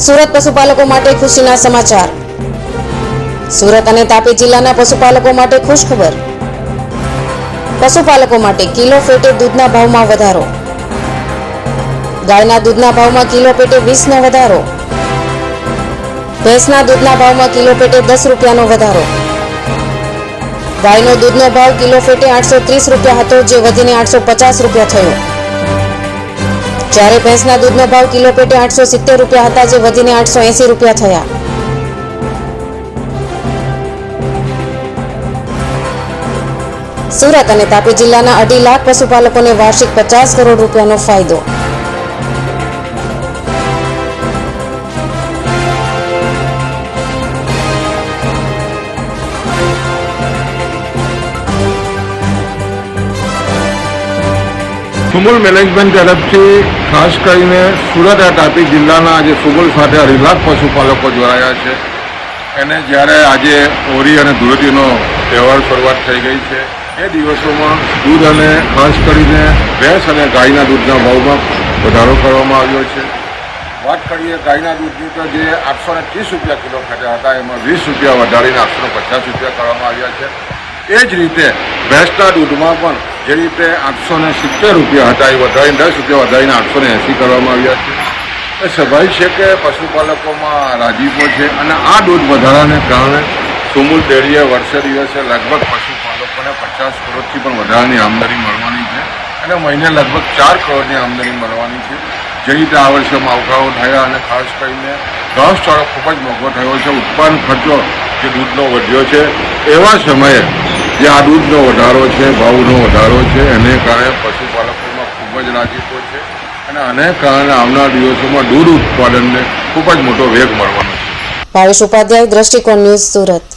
સુરત પશુપાલકો માટે ખુશીના સમાચાર। સુરત અને તાપી જિલ્લાના પશુપાલકો માટે ખુશખબર। પશુપાલકો માટે કિલો પેટે દૂધના ભાવમાં વધારો। ગાયના દૂધના ભાવમાં કિલો પેટે 20નો વધારો। ભેંસના દૂધના ભાવમાં કિલો પેટે 10 રૂપિયાનો વધારો। ગાયનો દૂધનો ભાવ કિલો પેટે 830 રૂપિયા હતો, જે વધીને 850 રૂપિયા થયો, જ્યારે ભેંસના દૂધનો ભાવ કિલો પેટે 870 રૂપિયા હતા, જે વધીને 880 રૂપિયા થયા। સુરત અને તાપી જિલ્લાના 2.5 લાખ પશુપાલકોને વાર્ષિક 50 કરોડ રૂપિયાનો ફાયદો। સુમુલ મેનેજમેન્ટ તરફથી ખાસ કરીને સુરત અને તાપી જિલ્લાના આજે સુમુલ સાથે 2.5 લાખ પશુપાલકો જોડાયા છે। એને જ્યારે આજે હોળી અને ધૂળેટીનો તહેવાર શરૂઆત થઈ ગઈ છે, એ દિવસોમાં દૂધ અને ખાસ કરીને ભેંસ અને ગાયના દૂધના ભાવમાં વધારો કરવામાં આવ્યો છે। વાત કરીએ ગાયના દૂધની તો જે 830 રૂપિયા કિલો ખાતા હતા, એમાં 20 રૂપિયા વધારીને 850 રૂપિયા કરવામાં આવ્યા છે। એ જ રીતે ભેંસના દૂધમાં પણ જે રીતે 870 રૂપિયા હતા, એ વધારીને 10 રૂપિયા વધારીને 880 કરવામાં આવ્યા છે। એ સ્વાભાવિક છે કે પશુપાલકોમાં રાજીપો છે, અને આ દૂધ વધારાને કારણે સુમુલ ડેરીએ વર્ષે દિવસે લગભગ પશુપાલકોને 50 કરોડથી પણ વધારાની આમદની મળવાની છે, અને મહિને લગભગ 4 કરોડની આમદની મળવાની છે। જે રીતે આ વર્ષે માવઠાઓ થયા અને ખાસ કરીને ઘાસચારો ખૂબ જ મોંઘો થયો છે, ઉત્પાદન ખર્ચો જે દૂધનો વધ્યો છે, એવા સમયે જે આ દૂધનો વધારો છે, ભાવનો વધારો છે, એને કારણે પશુપાલકોમાં ખૂબ જ રાજીપો છે, અને આને કારણે આવનાર દિવસોમાં દૂધ ઉત્પાદનને ખૂબ જ મોટો વેગ મળવાનો છે। ભાવેશ ઉપાધ્યાય, દ્રષ્ટિકોણ ન્યૂઝ, સુરત।